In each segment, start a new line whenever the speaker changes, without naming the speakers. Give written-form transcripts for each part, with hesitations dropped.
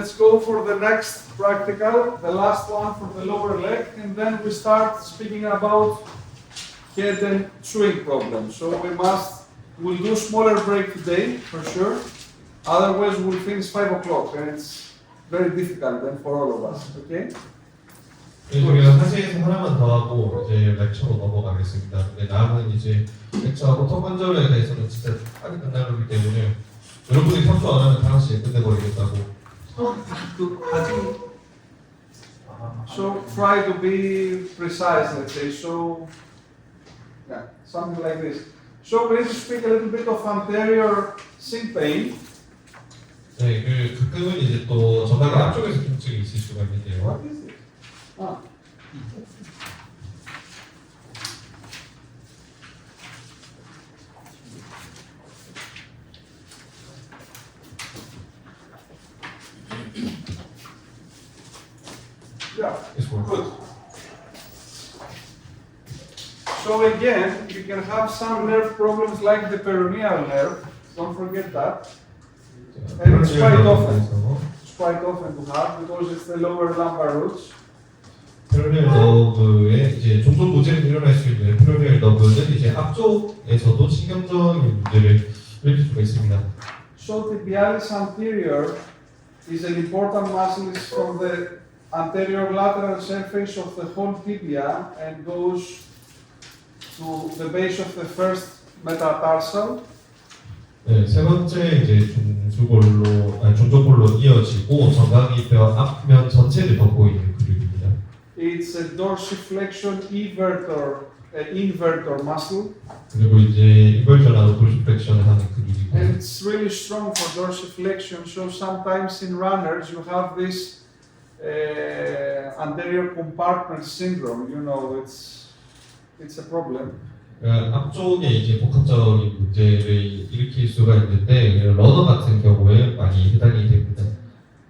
Let's go for the next practical, the last one for the lower leg, and then we start speaking about head and chewing problems. So we'll do smaller break today for sure. Otherwise, we'll finish 5 o'clock, and it's very difficult then for all of us. Okay?
저희가 사실에서 하나만 더 하고 이제 렉처로 넘어가겠습니다. 근데 남은 이제 렉처하고 턱관절에 대해서는 진짜 빨리 끝날 거기 때문에 여러분이 협조 안 하면 다 같이 끝내버리겠다고.
So try to be precise, let's say. So yeah, something like this. So we need to speak a little bit of anterior shin pain.
네, 가끔은 이제 또 정강이 앞쪽에서 통증이 있을 수가 있는데요.
What is it? Ah. Yeah, good. So again, you can have some nerve problems like the peroneal nerve. Don't forget that. And it's quite often. It's quite often to have because it's the lower lumbar roots.
페로니얼 너브에 이제 종종 문제가 일어날 수 있는 페로니얼 너브는 이제 앞쪽에서도 신경적인 문제를 일으킬 수가 있습니다.
So tibialis anterior is an important muscle. It's from the anterior lateral surface of the whole tibia and goes to the base of the first metatarsal.
네, 세 번째 이제 종족골로 이어지고 정강이 뼈 앞면 전체를 덮고 있는 근육입니다.
It's a dorsiflexion invertor muscle.
그리고 이제 인버전하고 도시플렉션을 하는 근육이고.
And it's really strong for dorsiflexion. So sometimes in runners you have this anterior compartment syndrome. You know, it's a problem.
앞쪽에 이제 복합적인 문제를 일으킬 수가 있는데 러너 같은 경우에 많이 해당이 됩니다.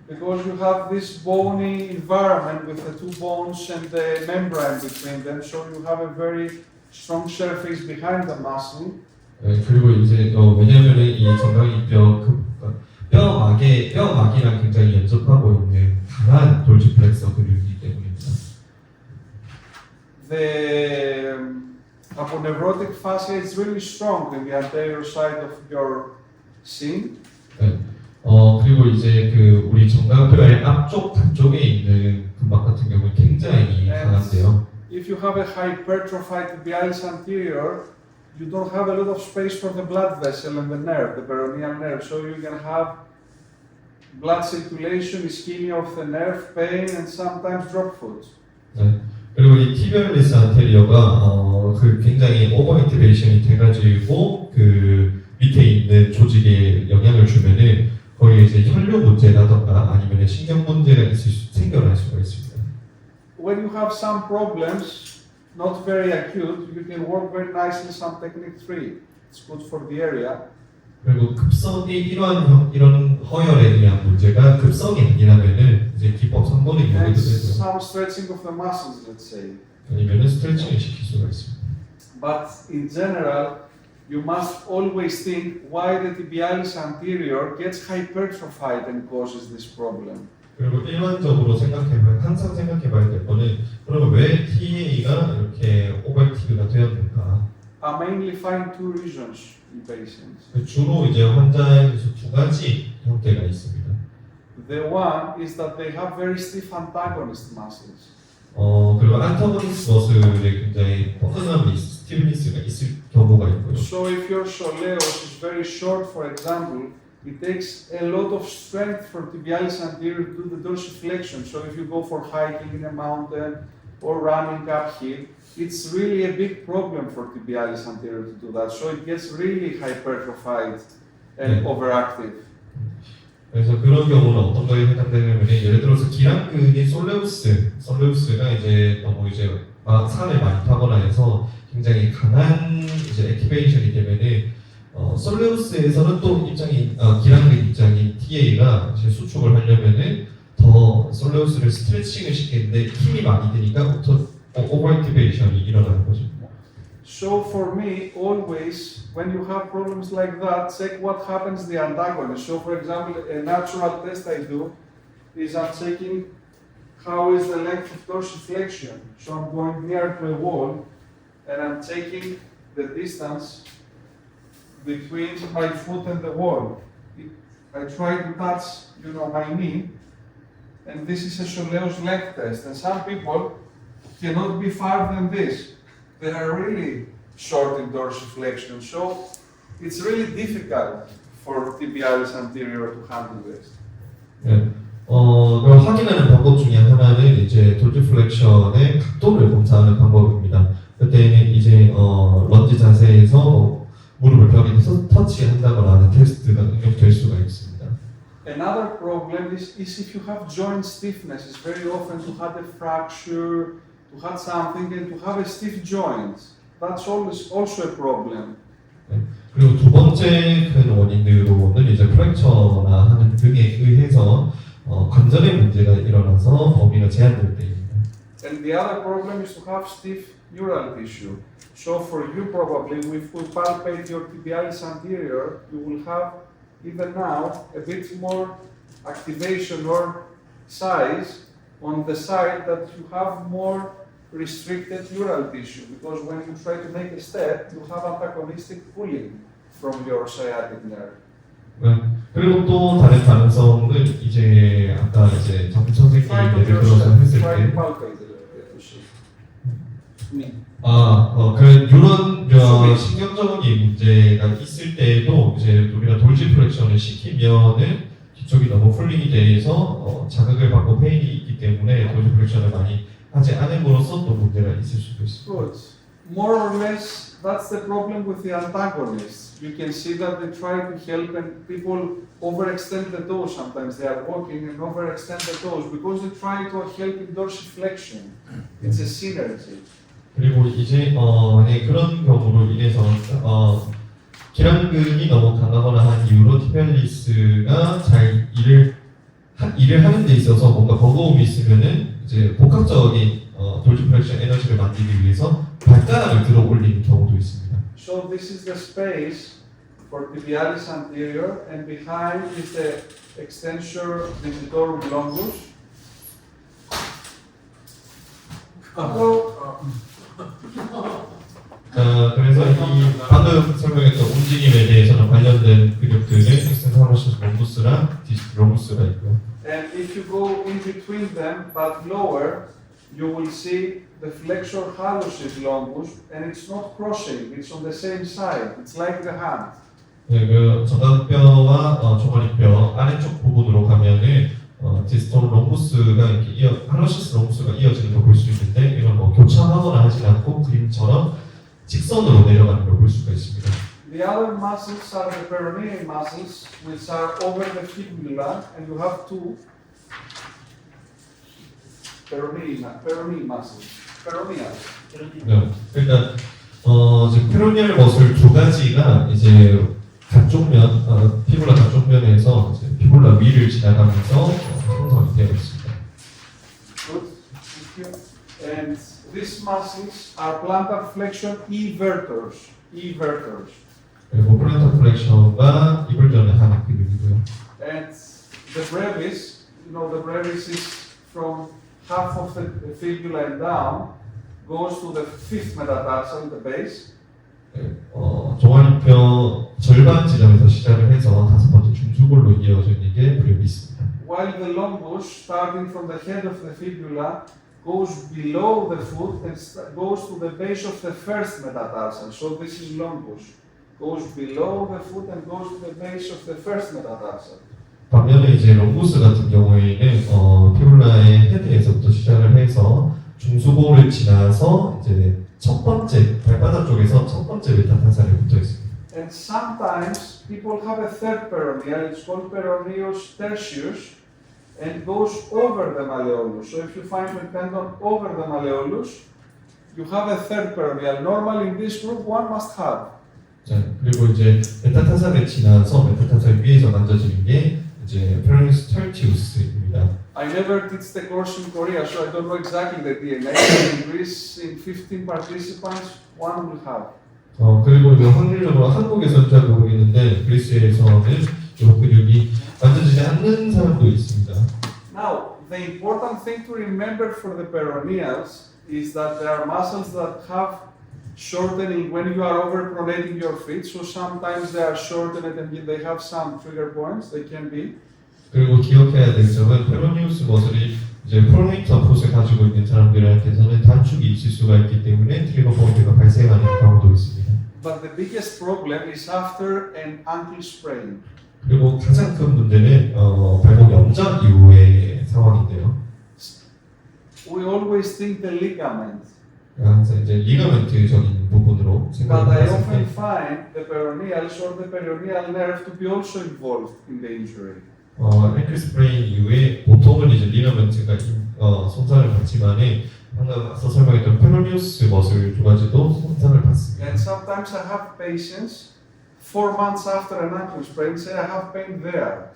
Because you have this bony environment with the two bones and the membrane between them, so you have a very strong surface behind the muscle.
그리고 이제 왜냐하면 이 정강이 뼈막이랑 굉장히 연접하고 있는 강한 돌지플렉서 근육이기 때문입니다.
The aponeurotic fascia is really strong in the anterior side of your shin.
그리고 이제 우리 정강뼈의 앞쪽 단쪽에 있는 근막 같은 경우는 굉장히 강한데요.
If you have a hypertrophied tibialis anterior, you don't have a lot of space for the blood vessel and the nerve, the peroneal nerve, so you can have blood circulation, ischemia of the nerve, pain, and sometimes drop foot.
네. 그리고 이 티비얼리스 안테리어가 굉장히 오버인티베이션이 돼가지고 밑에 있는 조직에 영향을 주면은 거기에 이제 혈류 문제라던가 아니면 신경 문제가 생겨날 수가 있습니다.
When you have some problems, not very acute, you can work very nicely some technique 3. It's good for the area.
그리고 급성이 이런 허혈에 의한 문제가 급성이 아니라면은 이제 기법 3번을 이용해도 되고요.
Some stretching of the muscles, let's say.
아니면은 스트레칭을 시킬 수가 있습니다.
But in general, you must always think why the tibialis anterior gets hypertrophied and causes this problem.
그리고 일반적으로 항상 생각해봐야 될 거는 그러면 왜 TA가 이렇게 오버액티브가 되었는가?
I mainly find two reasons in patients.
주로 이제 환자에서 두 가지 형태가 있습니다.
The one is that they have very stiff antagonist muscles.
그리고 안타고니스트 머슬에 굉장히 뻐근함이 스티브니스가 있을 경우가 있고요.
So if your soleus is very short, for example, it takes a lot of strength for tibialis anterior to do the dorsiflexion. So if you go for hiking in a mountain or running uphill, it's really a big problem for tibialis anterior to do that. So it gets really hypertrophied and overactive.
그래서 그런 경우는 어떤 거에 해당되냐면 예를 들어서 기랑근이 솔레우스가 이제 너무 이제 산을 많이 타거나 해서 굉장히 강한 이제 액티베이션이 되면은 솔레우스에서는 또 기랑근 입장인 TA가 이제 수축을 하려면은 더 솔레우스를 스트레칭을 시키는데 힘이 많이 드니까 오버액티베이션이 일어나는 거죠.
So for me, always, when you have problems like that, check what happens to the antagonist. So for example, a natural test I do is I'm checking how is the length of dorsiflexion. So I'm going near to a wall and I'm taking the distance between my foot and the wall. I try to touch, my knee, and this is a soleus length test. And some people cannot be farther than this. They are really short in dorsiflexion, so it's really difficult for tibialis anterior to handle this.
네. 그럼 확인하는 방법 중에 하나는 이제 도지플렉션의 각도를 검사하는 방법입니다. 그때는 이제 런지 자세에서 무릎을 벽에 터치한다거나 하는 테스트가 응용될 수가 있습니다.
Another problem is if you have joint stiffness. It's very often to have a fracture, to have something, and to have a stiff joint. That's always also a problem.
네. 그리고 두 번째 큰 원인으로는 이제 프랙처나 하는 등에 의해서 관절의 문제가 일어나서 범위가 제한될 때입니다.
And the other problem is to have stiff neural tissue. So for you probably, if we palpate your tibialis anterior, you will have even now a bit more activation or size on the side that you have more restricted neural tissue, because when you try to make a step, you have antagonistic pulling from your sciatic nerve.
네. 그리고 또 다른 가능성은 이제 아까 이제 정 선생님이 예를 들어서 했을 때 그런 신경적인 문제가 있을 때에도 이제 우리가 돌지플렉션을 시키면은 뒤쪽이 너무 풀링이 돼서 자극을 받고 페인이 있기 때문에 돌지플렉션을 많이 하지 않음으로써 또 문제가 있을 수도 있습니다.
Good. More or less, that's the problem with the antagonists. You can see that they try to help and people overextend the toes. Sometimes they are walking and overextend the toes because they try to help in dorsiflexion. It's a synergy.
그리고 이제 만약에 그런 경우로 인해서 기랑근이 너무 강하거나 한 이유로 티비알리스가 잘 일을 하는 데 있어서 뭔가 버거움이 있으면은 이제 복합적인 돌지플렉션 에너지를 만들기 위해서 발가락을 들어 올리는 경우도 있습니다.
So this is the space for tibialis anterior, and behind is the extensor digitorum longus.
그래서 이 방금 설명했던 움직임에 대해서는 관련된 근육들의 extensor longus,랑 longus,가 있고요.
And if you go in between them, but lower, you will see the flexor hallucis longus, and it's not crossing, it's on the same side, it's like the hand.
네, 그 정강뼈와 종아리뼈 아래쪽 부분으로 가면은 디스톨 롱구스가 이렇게 할로시스 롱구스가 이어지는 걸 볼 수 있는데 이건 뭐 교차하거나 하지 않고 그림처럼 직선으로 내려가는 걸 볼 수가 있습니다.
The other muscles are the peroneal muscles, which are over the fibula, and you have two peroneal muscles. Peroneal.
네, 그러니까 지금 페로니얼 머슬 두 가지가 이제 각종면, 피불라 각종면에서 이제 피불라 위를 지나가면서 형성이 되어 있습니다.
Good. Thank you. And these muscles are plantar flexion evertors. Evertors.
그리고 플란터 플렉션과 이불전을 하는 근육이고요.
And the brevis, the brevis is from half of the fibula and down, goes to the fifth metatarsal, the base.
네, 종아리뼈 절반 지점에서 시작을 해서 다섯 번째 중수골로 이어져 있는 게 브레비 있습니다.
While the longus, starting from the head of the fibula, goes below the foot and goes to the base of the first metatarsal. So this is longus. Goes below the foot and goes to the base of the first metatarsal.
반면에 이제 롱구스 같은 경우에는 피불라의 헤드에서부터 시작을 해서 중수골을 지나서 이제 첫 번째 발바닥 쪽에서 첫 번째 메타타살에 붙어 있습니다.
And sometimes people have a third peroneal. It's called peroneus tertius, and goes over the malleolus. So if you find a tendon over the malleolus, you have a third peroneal. Normally in this group, one must have.
자, 그리고 이제 메타타살에 지나서 메타타살 위에서 만져지는 게 이제 페로니스 털티우스입니다.
I never teach the course in Korea, so I don't know exactly the DNA. In Greece, in 15 participants, one will have.
그리고 이제 확률적으로 한국에서는 잘 모르겠는데 그리스에서는 이 근육이 만져지지 않는 사람도 있습니다.
Now, the important thing to remember for the peroneals is that there are muscles that have shortening when you are overpronating your feet. So sometimes they are shortened and they have some trigger points. They can be.
그리고 기억해야 될 점은 페로니우스 머슬이 이제 프로네이터 폿을 가지고 있는 사람들한테서는 단축이 있을 수가 있기 때문에 트리거 포인트가 발생하는 경우도 있습니다.
But the biggest problem is after an ankle sprain.
그리고 가장 큰 문제는 발목 염전 이후의 상황인데요.
We always think the ligament.
항상 이제 리가멘트적인 부분으로
But I
생각을
often
했을 때
find the peroneals or the peroneal nerve to be also involved in the injury.
앵클 스프레인 이후에 보통은 이제 리가멘트가 손상을 받지만은 방금 앞서 설명했던 페로니우스 머슬 조가지도 손상을 받습니다.
And sometimes I have patients 4 months after an ankle sprain say I have pain there.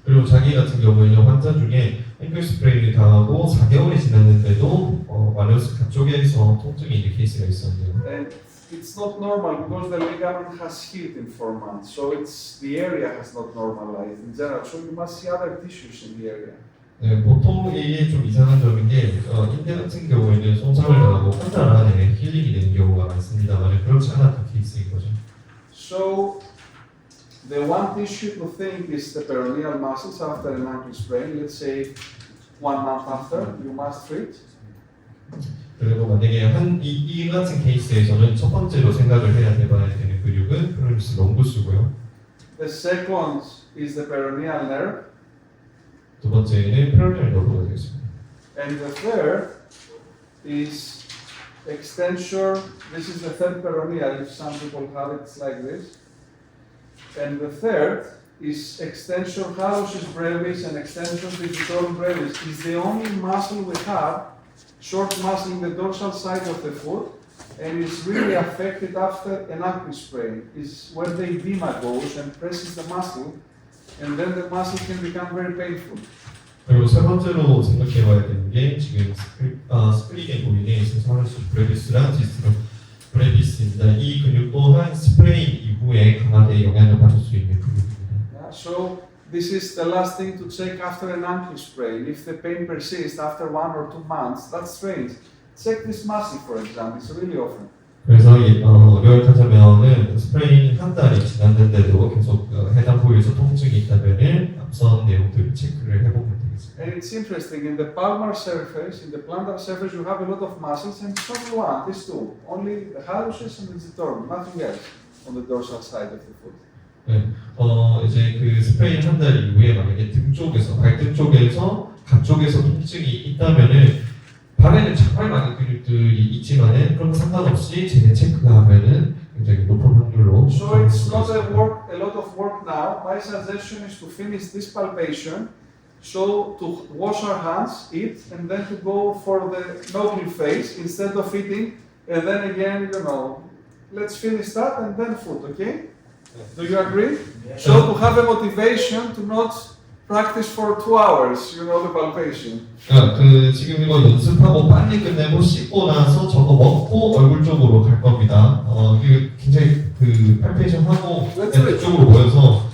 그리고 자기 같은 경우에는 환자 중에 앵클 스프레인을 당하고 4개월이 지났는데도 마리우스 가쪽에서 통증이 있는 케이스가 있었네요.
And it's not normal because the ligament has healed in 4 months. So it's the area has not normalized in general. So you must see other tissues in the area.
네, 보통 이게 좀 이상한 점인 게 인대 같은 경우에는 손상을 당하고 한 달 안에 힐링이 되는 경우가 많습니다만 그렇지 않았던 케이스인 거죠.
So the one tissue to think is the peroneal muscles after an ankle sprain. Let's say 1 month after you must treat.
그리고 만약에 이 같은 케이스에서는 첫 번째로 생각을 해야 되는 근육은 페로니우스 롱구스고요.
The second is the peroneal nerve.
두 번째는 페로니얼 너브가 되겠습니다.
And the third is extensor. This is the third peroneal. If some people have it, it's like this. And the third is extensor hallucis brevis and extensor digitorum brevis. Is the only muscle we have, short muscle in the dorsal side of the foot, and is really affected after an ankle sprain. Is when the edema goes and presses the muscle, and then the muscle can become very painful.
그리고 세 번째로 생각해봐야 되는 게 지금 스프링에 보이는 할루cis brevis랑 디스트럼 브레비스입니다. 이 근육 또한 스프레인 이후에 강하게 영향을 받을 수 있는 근육입니다.
Yeah, so this is the last thing to check after an ankle sprain. If the pain persists after 1 or 2 months, that's strange. Check this muscle, for example. It's really often.
그래서 요약하자면은 스프레인 한 달이 지났는데도 계속 해당 부위에서 통증이 있다면은 앞선 내용들을 체크를 해보면 되겠습니다.
And it's interesting. In the palmar surface, in the plantar surface, you have a lot of muscles, and it's only one. These two, only the hallucis and the digitorum, nothing else on the dorsal side of the foot.
네, 이제 그 스프레인 한 달 이후에 만약에 등 쪽에서 발등 쪽에서 가쪽에서 통증이 있다면은 발에는 정말 많은 근육들이 있지만은 그런 상관없이 제대 체크하면은 굉장히 높은 확률로.
So it's not a lot of work now. My suggestion is to finish this palpation. So to wash our hands, eat, and then to go for the noble phase instead of eating, and then again, let's finish that and then food, okay? Do you agree? So to have a motivation to not practice for 2 hours, the palpation.
지금 이거 연습하고 빨리 끝내고 씻고 나서 저거 먹고 얼굴 쪽으로 갈 겁니다. 이게 굉장히 그 팔페이션 하고 쪽으로 모여서